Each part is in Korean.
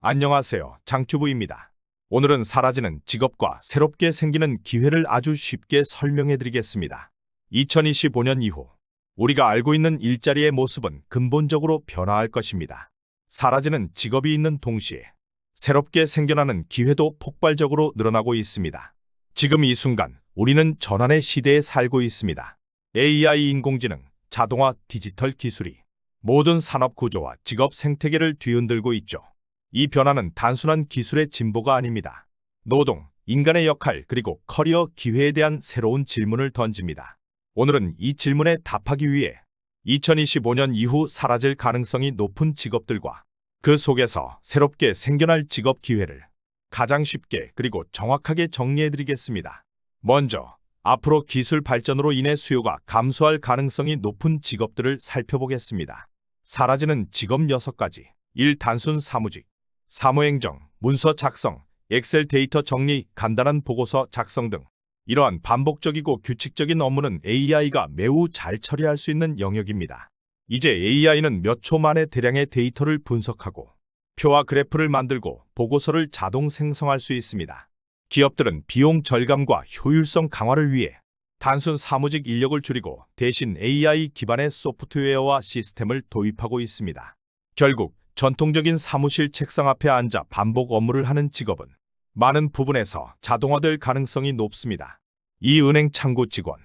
안녕하세요. 장튜브입니다. 오늘은 사라지는 직업과 새롭게 생기는 기회를 아주 쉽게 설명해 드리겠습니다. 2025년 이후 우리가 알고 있는 일자리의 모습은 근본적으로 변화할 것입니다. 사라지는 직업이 있는 동시에 새롭게 생겨나는 기회도 폭발적으로 늘어나고 있습니다. 지금 이 순간 우리는 전환의 시대에 살고 있습니다. AI 인공지능, 자동화, 디지털 기술이 모든 산업 구조와 직업 생태계를 뒤흔들고 있죠. 이 변화는 단순한 기술의 진보가 아닙니다. 노동, 인간의 역할, 그리고 커리어 기회에 대한 새로운 질문을 던집니다. 오늘은 이 질문에 답하기 위해 2025년 이후 사라질 가능성이 높은 직업들과 그 속에서 새롭게 생겨날 직업 기회를 가장 쉽게 그리고 정확하게 정리해드리겠습니다. 먼저 앞으로 기술 발전으로 인해 수요가 감소할 가능성이 높은 직업들을 살펴보겠습니다. 사라지는 직업 6가지. 1. 단순 사무직. 사무행정, 문서 작성, 엑셀 데이터 정리, 간단한 보고서 작성 등 이러한 반복적이고 규칙적인 업무는 AI가 매우 잘 처리할 수 있는 영역입니다. 이제 AI는 몇 초 만에 대량의 데이터를 분석하고 표와 그래프를 만들고 보고서를 자동 생성할 수 있습니다. 기업들은 비용 절감과 효율성 강화를 위해 단순 사무직 인력을 줄이고 대신 AI 기반의 소프트웨어와 시스템을 도입하고 있습니다. 결국 전통적인 사무실 책상 앞에 앉아 반복 업무를 하는 직업은 많은 부분에서 자동화될 가능성이 높습니다. 이 은행 창구 직원,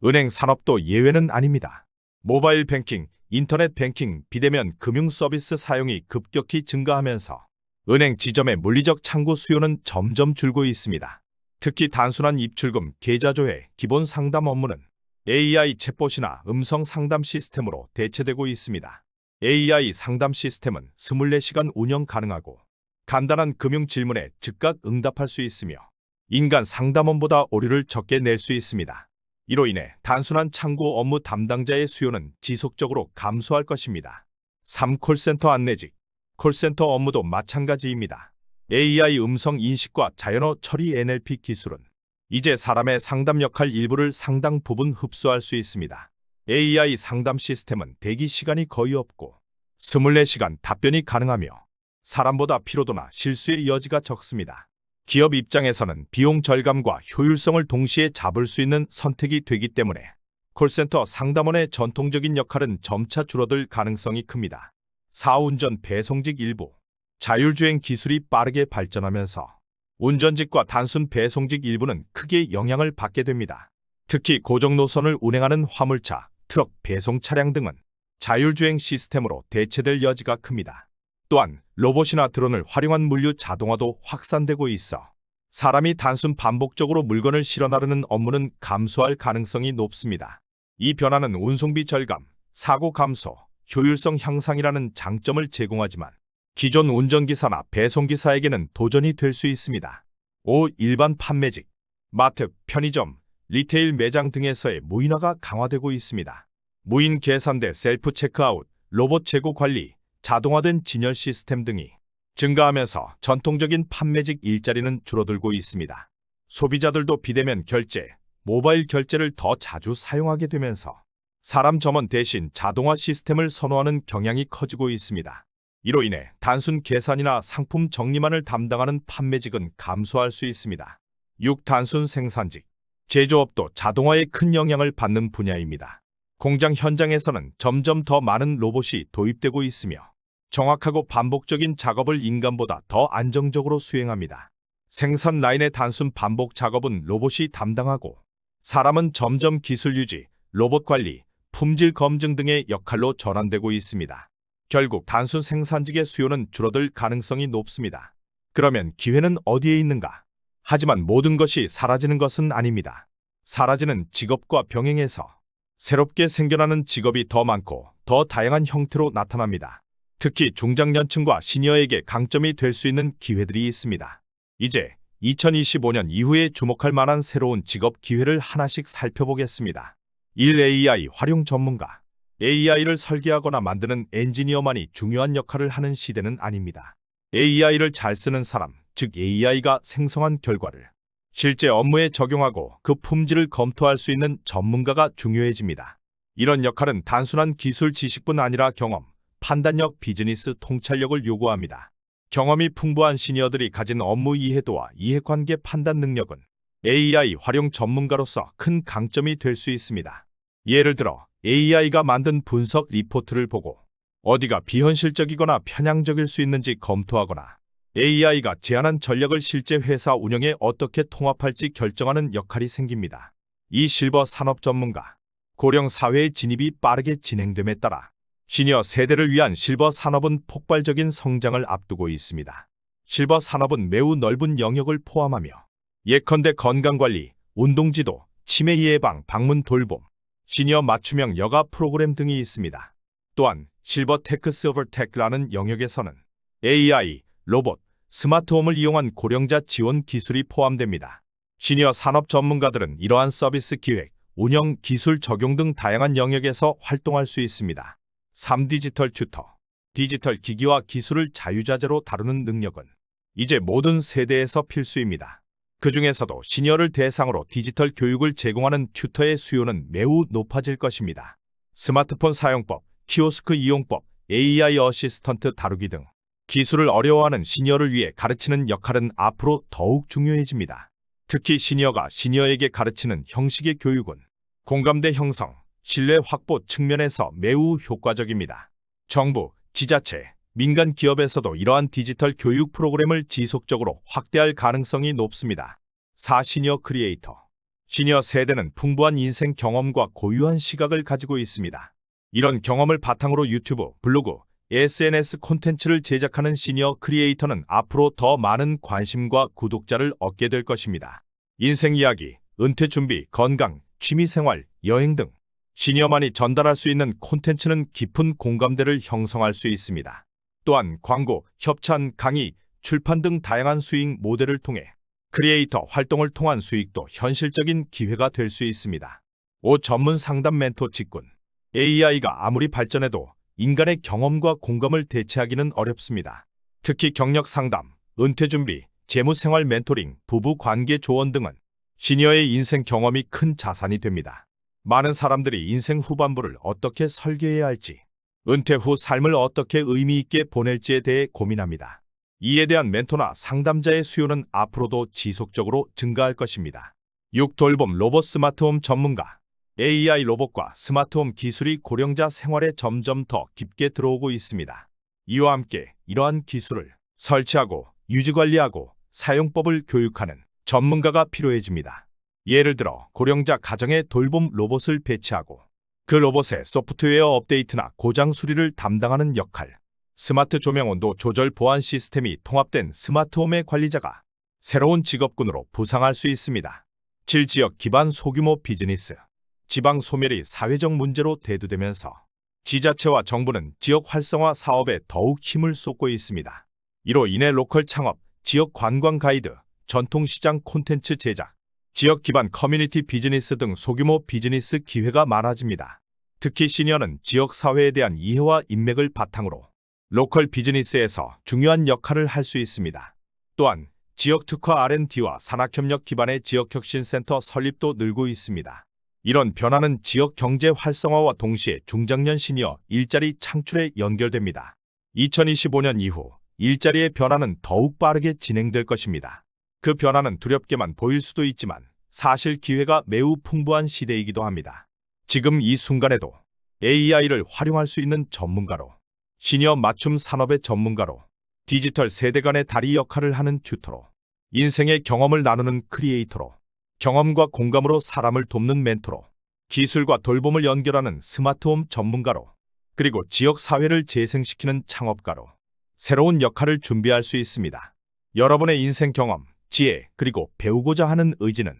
은행 산업도 예외는 아닙니다. 모바일 뱅킹, 인터넷 뱅킹, 비대면 금융 서비스 사용이 급격히 증가하면서 은행 지점의 물리적 창구 수요는 점점 줄고 있습니다. 특히 단순한 입출금, 계좌 조회, 기본 상담 업무는 AI 챗봇이나 음성 상담 시스템으로 대체되고 있습니다. AI 상담 시스템은 24시간 운영 가능하고 간단한 금융 질문에 즉각 응답할 수 있으며 인간 상담원보다 오류를 적게 낼 수 있습니다. 이로 인해 단순한 창구 업무 담당자의 수요는 지속적으로 감소할 것입니다. 3. 콜센터 안내직. 콜센터 업무도 마찬가지입니다. AI 음성 인식과 자연어 처리 NLP 기술은 이제 사람의 상담 역할 일부를 상당 부분 흡수할 수 있습니다. AI 상담 시스템은 대기 시간이 거의 없고 24시간 답변이 가능하며 사람보다 피로도나 실수의 여지가 적습니다. 기업 입장에서는 비용 절감과 효율성을 동시에 잡을 수 있는 선택이 되기 때문에 콜센터 상담원의 전통적인 역할은 점차 줄어들 가능성이 큽니다. 4. 운전 배송직 일부. 자율주행 기술이 빠르게 발전하면서 운전직과 단순 배송직 일부는 크게 영향을 받게 됩니다. 특히 고정 노선을 운행하는 화물차, 트럭, 배송 차량 등은 자율주행 시스템으로 대체될 여지가 큽니다. 또한 로봇이나 드론을 활용한 물류 자동화도 확산되고 있어 사람이 단순 반복적으로 물건을 실어 나르는 업무는 감소할 가능성이 높습니다. 이 변화는 운송비 절감, 사고 감소, 효율성 향상이라는 장점을 제공하지만 기존 운전기사나 배송기사에게는 도전이 될 수 있습니다. 5. 일반 판매직. 마트, 편의점, 리테일 매장 등에서의 무인화가 강화되고 있습니다. 무인 계산대, 셀프 체크아웃, 로봇 재고 관리, 자동화된 진열 시스템 등이 증가하면서 전통적인 판매직 일자리는 줄어들고 있습니다. 소비자들도 비대면 결제, 모바일 결제를 더 자주 사용하게 되면서 사람 점원 대신 자동화 시스템을 선호하는 경향이 커지고 있습니다. 이로 인해 단순 계산이나 상품 정리만을 담당하는 판매직은 감소할 수 있습니다. 6. 단순 생산직. 제조업도 자동화에 큰 영향을 받는 분야입니다. 공장 현장에서는 점점 더 많은 로봇이 도입되고 있으며 정확하고 반복적인 작업을 인간보다 더 안정적으로 수행합니다. 생산 라인의 단순 반복 작업은 로봇이 담당하고 사람은 점점 기술 유지, 로봇 관리, 품질 검증 등의 역할로 전환되고 있습니다. 결국 단순 생산직의 수요는 줄어들 가능성이 높습니다. 그러면 기회는 어디에 있는가? 하지만 모든 것이 사라지는 것은 아닙니다. 사라지는 직업과 병행해서 새롭게 생겨나는 직업이 더 많고 더 다양한 형태로 나타납니다. 특히 중장년층과 시니어에게 강점이 될 수 있는 기회들이 있습니다. 이제 2025년 이후에 주목할 만한 새로운 직업 기회를 하나씩 살펴보겠습니다. 1. AI 활용 전문가. AI를 설계하거나 만드는 엔지니어만이 중요한 역할을 하는 시대는 아닙니다. AI를 잘 쓰는 사람, 즉 AI가 생성한 결과를 실제 업무에 적용하고 그 품질을 검토할 수 있는 전문가가 중요해집니다. 이런 역할은 단순한 기술 지식뿐 아니라 경험, 판단력, 비즈니스 통찰력을 요구합니다. 경험이 풍부한 시니어들이 가진 업무 이해도와 이해관계 판단 능력은 AI 활용 전문가로서 큰 강점이 될 수 있습니다. 예를 들어 AI가 만든 분석 리포트를 보고 어디가 비현실적이거나 편향적일 수 있는지 검토하거나 AI가 제안한 전략을 실제 회사 운영에 어떻게 통합할지 결정하는 역할이 생깁니다. 이 실버 산업 전문가, 고령 사회의 진입이 빠르게 진행됨에 따라 시니어 세대를 위한 실버 산업은 폭발적인 성장을 앞두고 있습니다. 실버 산업은 매우 넓은 영역을 포함하며 예컨대 건강관리, 운동지도, 치매 예방, 방문 돌봄, 시니어 맞춤형 여가 프로그램 등이 있습니다. 또한 실버 테크, 실버 테크라는 영역에서는 AI, 로봇, 스마트홈을 이용한 고령자 지원 기술이 포함됩니다. 시니어 산업 전문가들은 이러한 서비스 기획, 운영, 기술 적용 등 다양한 영역에서 활동할 수 있습니다. 3. 디지털 튜터. 디지털 기기와 기술을 자유자재로 다루는 능력은 이제 모든 세대에서 필수입니다. 그 중에서도 시니어를 대상으로 디지털 교육을 제공하는 튜터의 수요는 매우 높아질 것입니다. 스마트폰 사용법, 키오스크 이용법, AI 어시스턴트 다루기 등 기술을 어려워하는 시니어를 위해 가르치는 역할은 앞으로 더욱 중요해집니다. 특히 시니어가 시니어에게 가르치는 형식의 교육은 공감대 형성, 신뢰 확보 측면에서 매우 효과적입니다. 정부, 지자체, 민간 기업에서도 이러한 디지털 교육 프로그램을 지속적으로 확대할 가능성이 높습니다. 4. 시니어 크리에이터. 시니어 세대는 풍부한 인생 경험과 고유한 시각을 가지고 있습니다. 이런 경험을 바탕으로 유튜브, 블로그, SNS 콘텐츠를 제작하는 시니어 크리에이터는 앞으로 더 많은 관심과 구독자를 얻게 될 것입니다. 인생 이야기, 은퇴 준비, 건강, 취미생활, 여행 등 시니어만이 전달할 수 있는 콘텐츠는 깊은 공감대를 형성할 수 있습니다. 또한 광고, 협찬, 강의, 출판 등 다양한 수익 모델을 통해 크리에이터 활동을 통한 수익도 현실적인 기회가 될 수 있습니다. 5. 전문 상담 멘토 직군. AI가 아무리 발전해도 인간의 경험과 공감을 대체하기는 어렵습니다. 특히 경력 상담, 은퇴 준비, 재무생활 멘토링, 부부 관계 조언 등은 시니어의 인생 경험이 큰 자산이 됩니다. 많은 사람들이 인생 후반부를 어떻게 설계해야 할지, 은퇴 후 삶을 어떻게 의미 있게 보낼지에 대해 고민합니다. 이에 대한 멘토나 상담자의 수요는 앞으로도 지속적으로 증가할 것입니다. 6. 돌봄 로봇 스마트홈 전문가. AI 로봇과 스마트홈 기술이 고령자 생활에 점점 더 깊게 들어오고 있습니다. 이와 함께 이러한 기술을 설치하고 유지관리하고 사용법을 교육하는 전문가가 필요해집니다. 예를 들어 고령자 가정에 돌봄 로봇을 배치하고 그 로봇의 소프트웨어 업데이트나 고장 수리를 담당하는 역할, 스마트 조명 온도 조절 보안 시스템이 통합된 스마트홈의 관리자가 새로운 직업군으로 부상할 수 있습니다. 7. 지역 기반 소규모 비즈니스. 지방 소멸이 사회적 문제로 대두되면서 지자체와 정부는 지역 활성화 사업에 더욱 힘을 쏟고 있습니다. 이로 인해 로컬 창업, 지역 관광 가이드, 전통시장 콘텐츠 제작, 지역 기반 커뮤니티 비즈니스 등 소규모 비즈니스 기회가 많아집니다. 특히 시니어는 지역 사회에 대한 이해와 인맥을 바탕으로 로컬 비즈니스에서 중요한 역할을 할 수 있습니다. 또한 지역 특화 R&D와 산학협력 기반의 지역혁신센터 설립도 늘고 있습니다. 이런 변화는 지역 경제 활성화와 동시에 중장년 시니어 일자리 창출에 연결됩니다. 2025년 이후 일자리의 변화는 더욱 빠르게 진행될 것입니다. 그 변화는 두렵게만 보일 수도 있지만 사실 기회가 매우 풍부한 시대이기도 합니다. 지금 이 순간에도 AI를 활용할 수 있는 전문가로, 시니어 맞춤 산업의 전문가로, 디지털 세대 간의 다리 역할을 하는 튜터로, 인생의 경험을 나누는 크리에이터로, 경험과 공감으로 사람을 돕는 멘토로, 기술과 돌봄을 연결하는 스마트홈 전문가로, 그리고 지역 사회를 재생시키는 창업가로 새로운 역할을 준비할 수 있습니다. 여러분의 인생 경험, 지혜, 그리고 배우고자 하는 의지는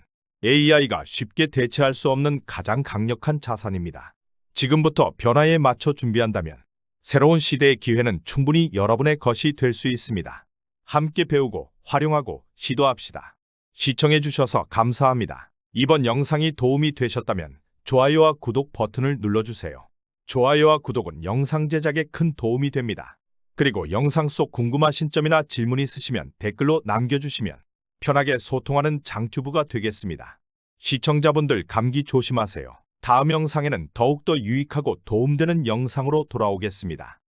AI가 쉽게 대체할 수 없는 가장 강력한 자산입니다. 지금부터 변화에 맞춰 준비한다면 새로운 시대의 기회는 충분히 여러분의 것이 될 수 있습니다. 함께 배우고 활용하고 시도합시다. 시청해주셔서 감사합니다. 이번 영상이 도움이 되셨다면 좋아요와 구독 버튼을 눌러주세요. 좋아요와 구독은 영상 제작에 큰 도움이 됩니다. 그리고 영상 속 궁금하신 점이나 질문 있으시면 댓글로 남겨주시면 편하게 소통하는 장튜브가 되겠습니다. 시청자분들 감기 조심하세요. 다음 영상에는 더욱더 유익하고 도움되는 영상으로 돌아오겠습니다.